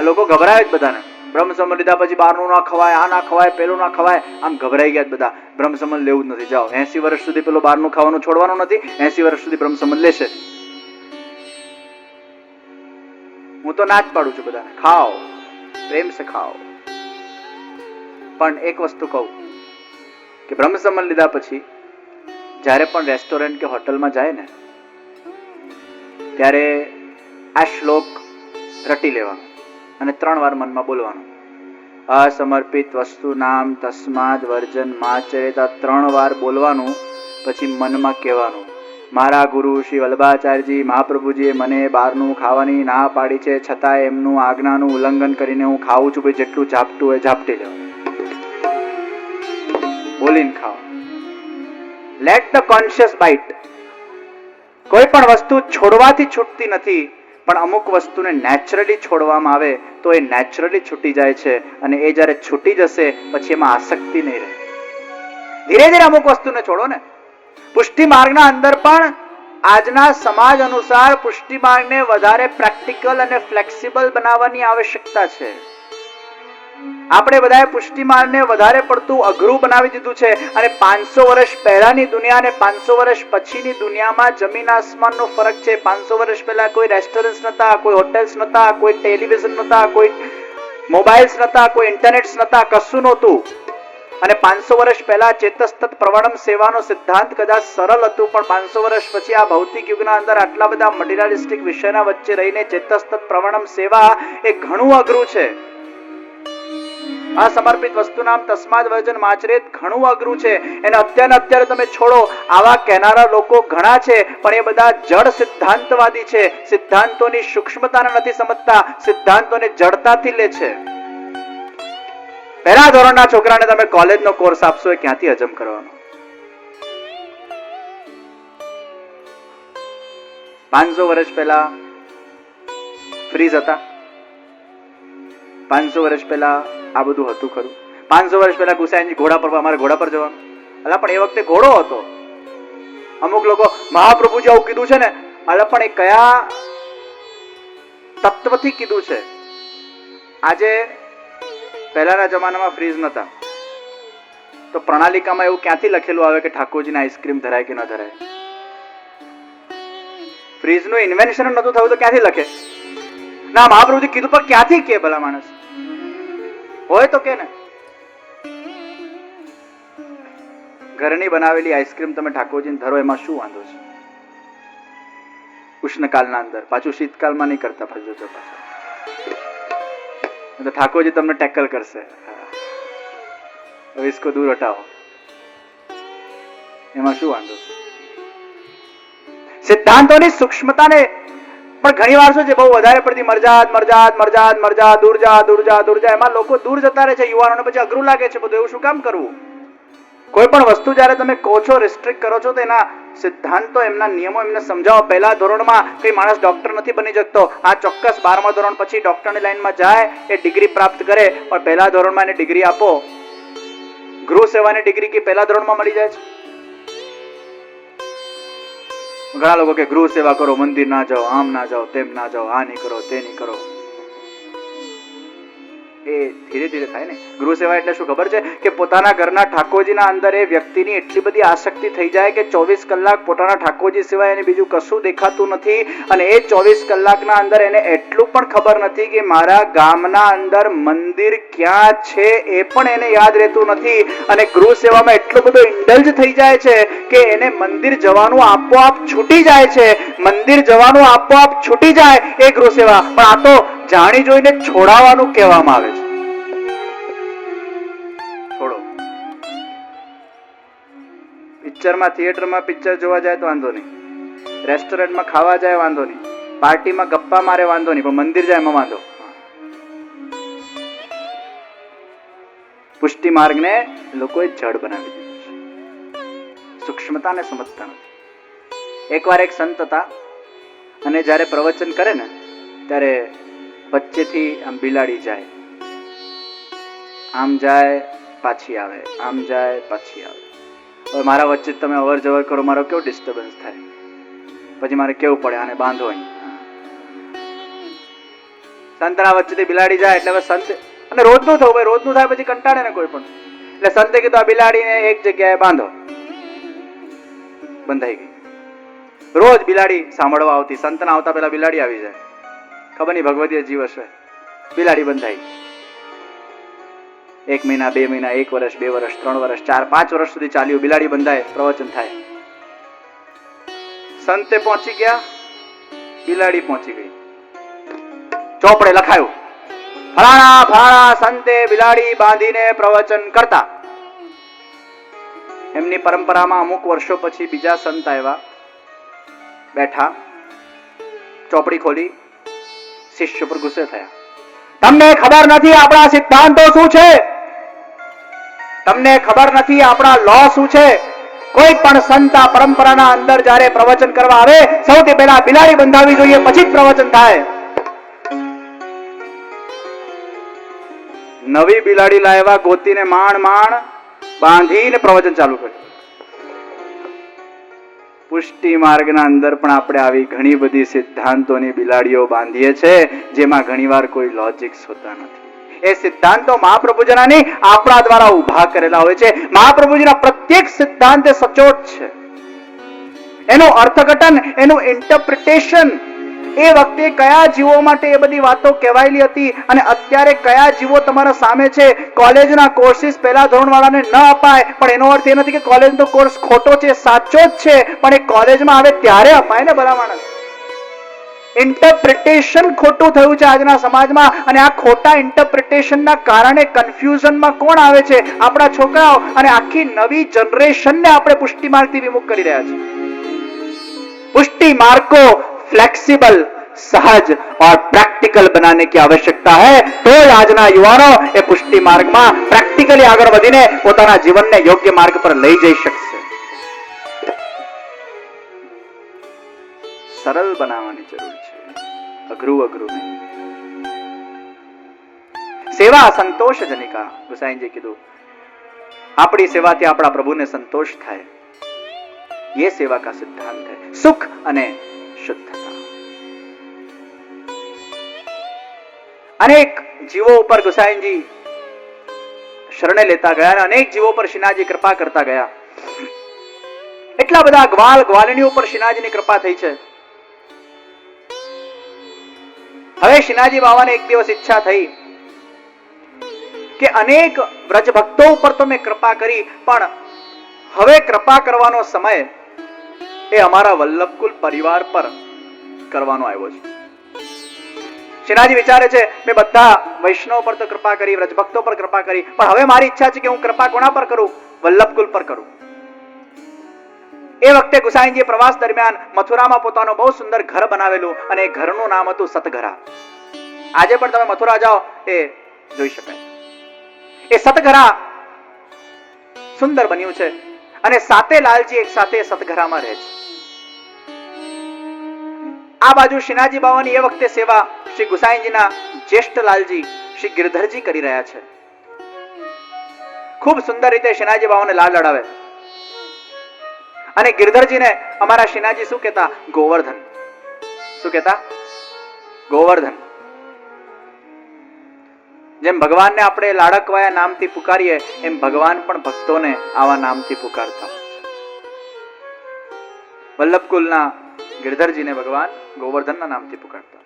લોકો ગભરાય જ બધાને. બ્રહ્મ સંબંધ લીધા પછી બહારનું ના ખવાય, આ ના ખવાય, પેલું ના ખવાય, આમ ગભરાઈ ગયા બધા. બ્રહ્મ સંબંધ લેવું જ નથી. જાઓ 80 વર્ષ સુધી પેલું બહારનું ખાવાનું છોડવાનું નથી, 80 વર્ષ સુધી બ્રહ્મ સંબંધ લેશે. હું તો ના જ પાડું છું બધાને, ખાઓ, પ્રેમ સે ખાઓ. પણ એક વસ્તુ કહું કે બ્રહ્મ સંબંધ લીધા પછી જ્યારે પણ રેસ્ટોરન્ટ કે હોટલમાં જાય ને ત્યારે આ શ્લોક રટી લેવાનો અને 3 વાર મનમાં બોલવાનું. અસમર્પિત વસ્તુ નામ તસ્માદ વર્જન માચરેત. 3 વાર બોલવાનું, પછી મનમાં કહેવાનું, મારા ગુરુ શ્રી વલ્લભાચાર્યજી મહાપ્રભુજીએ મને બહારનું ખાવાની ના પાડી છે, છતાં એમનું આજ્ઞાનું ઉલ્લંઘન કરીને હું ખાઉં છું. ભાઈ જેટલું ઝાપટું હોય ઝાપટી લેવાનું, બોલીને ખાઓ. Let the conscious bite. કોઈ પણ વસ્તુ છોડવાથી છૂટતી નથી, પણ અમુક વસ્તુને નેચરલી છોડવામાં આવે તો એ નેચરલી છૂટી જાય છે. અને એ જ્યારે છૂટી જશે પછી એમાં આસક્તિ નહીં રહે. ધીરે ધીરે અમુક વસ્તુને છોડો ને. પુષ્ટિ માર્ગના અંદર પણ આજના સમાજ અનુસાર પુષ્ટિ માર્ગને વધારે પ્રેક્ટિકલ અને ફ્લેક્સિબલ બનાવવાની આવશ્યકતા છે. આપણે બધાએ પુષ્ટિ માર્ગને વધારે પડતું અઘરું બનાવી દીધું છે. અને 500 વર્ષ પહેલાની દુનિયા અને 500 વર્ષ પછીની દુનિયામાં જમીન આસમાનનો ફરક છે. 500 વર્ષ પહેલા કોઈ રેસ્ટોરન્ટ્સ નતા, કોઈ હોટેલ્સ નતા, કોઈ ટેલિવિઝન નતા, કોઈ મોબાઈલ્સ નતા, કોઈ ઇન્ટરનેટ્સ નતા, કશું નહોતું. અને 500 વર્ષ પહેલા ચેતસ્તત પ્રવણમ સેવાનો સિદ્ધાંત કદાચ સરળ હતું, પણ 500 વર્ષ પછી આ ભૌતિક યુગના અંદર આટલા બધા મટીરિયલિસ્ટિક વિષયના વચ્ચે રહીને ચેતસ્તત પ્રવણમ સેવા એ ઘણું અઘરું છે. અસમર્પિત વસ્તુ નામ તસ્માદ વર્જન માચરેત ઘણું અઘરું છે. એને અત્યારે તમે છોડો. આવા કહેનારા લોકો ઘણા છે, પણ એ બધા જડ સિદ્ધાંતવાદી છે. સિદ્ધાંતોની સૂક્ષ્મતાને નથી સમજતા, સિદ્ધાંતોને જડતાથી લે છે. પહેલા ધોરણના છોકરાને તમે કોલેજનો કોર્સ આપશો, એ ક્યાંથી હજમ કરવાનો? 500 વર્ષ પહેલા ફ્રીજ હતા? 500 વર્ષ પહેલા આ બધું હતું ખરું? 500 વર્ષ પહેલા ગુસાઈજી ઘોડા પર, અમારે ઘોડા પર જવાનું? અલા પણ એ વખતે ઘોડો હતો. અમુક લોકો મહાપ્રભુજી આવું કીધું છે ને, અલા પણ એ કયા તત્વથી કીધું છે? આજે પહેલાના જમાનામાં ફ્રીજ નતા, તો પ્રણાલિકામાં એવું ક્યાંથી લખેલું આવે કે ઠાકોરજીને આઈસ્ક્રીમ ધરાય કે ન ધરાય? ફ્રીજનું ઇન્વેન્શન નતું થયું તો ક્યાંથી લખે? ના, મહાપ્રભુજી કીધું પણ ક્યાંથી કે ભલા માણસ હોય તો કે ને. ઘરની બનાવેલી આઈસ્ક્રીમ તમે ઠાકોરજીને ધરો, એમાં શું વાંધો છે? ઉષ્ણકાલના અંદર, પાછું શીતકાલમાં નહીં કરતા. પાછું તો ઠાકોરજી તમને ટેકલ કરશે. હવે इसको दूर हटाओ, એમાં શું વાંધો છે? સિદ્ધાંતોની સૂક્ષ્મતાને પણ ઘણી વાર શું છે, બહુ વધારે પડતી મરજાદ દૂર જા, એમાં લોકો દૂર જતા રહે છે. યુવાનોને પછી અઘરું લાગે છે બધું. એવું શું કામ કરવું? કોઈ પણ વસ્તુ જ્યારે તમે કહો છો, રિસ્ટ્રિક્ટ કરો છો, તો એના સિદ્ધાંતો, એમના નિયમો એમને સમજાવો. પહેલા ધોરણમાં કઈ માણસ ડોક્ટર નથી બની શકતો. આ ચોક્કસ 12મા ધોરણ પછી ડોક્ટરની લાઈનમાં જાય, એ ડિગ્રી પ્રાપ્ત કરે, પણ પહેલા ધોરણમાં એને ડિગ્રી આપો. ગૃહ સેવાની ડિગ્રી કે પહેલા ધોરણમાં મળી જાય છે? ઘણા લોકો કે ગૃહ સેવા કરો, મંદિર ના જાઓ, આમ ના જાઓ, તેમ ના જાઓ, આ નહીં કરો, તે નહીં કરો. એ ધીરે ધીરે થાય ને. ગૃહ સેવા એટલે શું ખબર છે? કે પોતાના ઘરના ઠાકોરજીના અંદર એ વ્યક્તિની એટલી બધી આસક્તિ થઈ જાય કે 24 કલાક પોતાના ઠાકોરજી સિવાય એને બીજું કશું દેખાતું નથી. અને એ 24 કલાકના અંદર એને એટલું પણ ખબર નથી કે મારા ગામના અંદર મંદિર ક્યાં છે, એ પણ એને યાદ રહેતું નથી. અને ગૃહ સેવામાં એટલો બધો ઇન્ડલ્જ થઈ જાય છે કે એને મંદિર જવાનું આપોઆપ છૂટી જાય છે. મંદિર જવાનું આપોઆપ છૂટી જાય એ ગૃહ સેવા. પણ આ તો જાણી જોઈને છોડાવવાનું કહેવામાં આવે છે. છોડો. પિક્ચરમાં, થિયેટરમાં પિક્ચર જોવા જાય તો વાંધો નહીં, રેસ્ટોરન્ટમાં ખાવા જાય વાંધો નહીં, પાર્ટીમાં ગપ્પા મારે વાંધો નહીં, પણ મંદિર જાય એમાં વાંધો. પુષ્ટિ માર્ગને લોકોએ જડ બનાવી દીધું છે, સૂક્ષ્મતાને સમજતા નથી. એકવાર એક સંત હતા, અને જ્યારે પ્રવચન કરે ને ત્યારે વચ્ચેથી આમ બિલાડી જાય, આમ જાય પાછી આવે, આમ જાય પાછી આવે. હવે મારા વચ્ચે તમે અવર જવર કરો, મારો કેવો ડિસ્ટર્બન્સ થાય. પછી મારે કેવું પડે, આને બાંધો અહીં. સંતના વચ્ચેથી બિલાડી જાય એટલે હવે સંત, અને રોજનું થયું ભાઈ, રોજનું થાય પછી કંટાળે ને કોઈ પણ, એટલે સંતે કીધું આ બિલાડીને એક જગ્યાએ બાંધો. બંધાઈ ગઈ. રોજ બિલાડી સાંભળવા આવતી, સંતના આવતા પેલા બિલાડી આવી જાય. ખબર નહીં ભગવતીય જીવ હશે. બિલાડી બંધાઈ. 1 મહિના, 2 મહિના, 1 વર્ષ, 2 વર્ષ, 3 વર્ષ, 4, 5 વર્ષ સુધી ચાલ્યું. બિલાડી બંધાય, પ્રવચન થાય. સંતે પહોંચી ગયા, બિલાડી પહોંચી ગઈ. ચોપડે લખાયું, ફલાણા ફલાણા સંતે બિલાડી બાંધીને પ્રવચન કરતા. એમની પરંપરામાં અમુક વર્ષો પછી બીજા સંત આવ્યા, બેઠા, ચોપડી ખોલી, શિષ્ય પર ગુસ્સે થયા. તમને ખબર નથી આપણા સિદ્ધાંતો શું છે? તમને ખબર નથી આપણા લો શું છે? કોઈ પણ સંત આ પરંપરાના અંદર જ્યારે પ્રવચન કરવા આવે, સૌથી પહેલા બિલાડી બંધાવી જોઈએ, પછી જ પ્રવચન થાય. નવી બિલાડી લાવ્યા, ગોતીને માણ બાંધીને પ્રવચન ચાલુ કર્યું. પુષ્ટિ માર્ગના અંદર પણ આપણે આવી ઘણી બધી સિદ્ધાંતોની બિલાડીઓ બાંધીએ છીએ, જેમાં ઘણીવાર કોઈ લોજિક્સ હોતા નથી. એ સિદ્ધાંતો મહાપ્રભુજીના નહીં, આપણા દ્વારા ઉભા કરેલા હોય છે. મહાપ્રભુજીના પ્રત્યેક સિદ્ધાંત સચોટ છે. એનું અર્થઘટન, એનું ઇન્ટરપ્રિટેશન, એ વખતે કયા જીવો માટે એ બધી વાતો કહેવાયેલી હતી અને અત્યારે કયા જીવો તમારા સામે છે. કોલેજના કોર્સિસ પહેલા ધોરણવાળાને ન અપાય, પણ એનો અર્થ એ નથી કે કોલેજનો કોર્સ ખોટો છે, સાચો જ છે, પણ એ કોલેજમાં આવે ત્યારે અપાય ને બધા માણસ. ઇન્ટરપ્રિટેશન ખોટું થયું છે આજના સમાજમાં, અને આ ખોટા ઇન્ટરપ્રિટેશનના કારણે કન્ફ્યુઝનમાં કોણ આવે છે? આપણા છોકરાઓ. અને આખી નવી જનરેશનને આપણે પુષ્ટિ માર્ગથી વિમુખ કરી રહ્યા છીએ. पुष्टि मार्ग को फ्लेक्सिबल, सहज और प्रैक्टिकल बनाने की आवश्यकता है. तो આજના યુવાનો એ પુષ્ટિ માર્ગમાં પ્રેક્ટિકલી આગળ વધીને પોતાના જીવનને યોગ્ય માર્ગ પર લઈ જઈ શકશે. સરળ બનાવવાની જરૂર છે, અઘરું નહીં. સેવા સંતોષજનિકા, ગુસાઈજી કીધું, આપણી સેવાથી આપણા પ્રભુને સંતોષ થાય, ये सेवा का सिद्धांत है. सुख અને શુદ્ધતા. અનેક જીવો ઉપર ગુસાઈજી શરણે લેતા ગયા અને અનેક જીવો પર શ્રીનાથજી કૃપા કરતા ગયા. એટલા બધા ગ્વાલ ગ્વાલિણીઓ પર શ્રીનાથજીની કૃપા થઈ છે. હવે શ્રીનાથજી બાવાને એક દિવસ ઈચ્છા થઈ કે અનેક વ્રજ ભક્તો ઉપર તો મેં કૃપા કરી, પણ હવે કૃપા કરવાનો સમય એ અમારા વલ્લભકુલ પરિવાર પર કરવાનો આવ્યો છે. શ્રીનાથજી વિચારે છે, મેં બધા વૈષ્ણવ પર તો કૃપા કરી, વ્રજભક્તો પર કૃપા કરી, પણ હવે મારી ઈચ્છા છે કે હું કૃપા કોના પર કરું? વલ્લભકુલ પર કરું. એ વખતે ગુસાઈજી પ્રવાસ દરમિયાન મથુરામાં પોતાનો બહુ સુંદર ઘર બનાવેલું, અને એ ઘરનું નામ હતું સતઘરા. આજે પણ તમે મથુરા જાઓ એ જોઈ શકાય. એ સતઘરા સુંદર બન્યું છે, અને સાતે લાલજી એક સાથે સતઘરામાં રહે છે. આ બાજુ શ્રીનાથજી બાવાની એ વખતે સેવા શ્રી ગુસાઈજીના જ્યેષ્ઠ લાલજી શ્રી ગિરધરજી કરી રહ્યા છે. ખૂબ સુંદર રીતે શ્રીનાથજી બાવાને લાડ લડાવે. અને ગિરધરજીને અમારા શ્રીનાથજી શું કહેતા? ગોવર્ધન. શું કહેતા? ગોવર્ધન. જેમ ભગવાનને આપણે લાડકવાયા નામથી પુકારીએ, એમ ભગવાન પણ ભક્તોને આવા નામથી પુકારતા. વલ્લભકુલના ગિરધરજીને ભગવાન ગોવર્ધનના નામથી પુકારતા.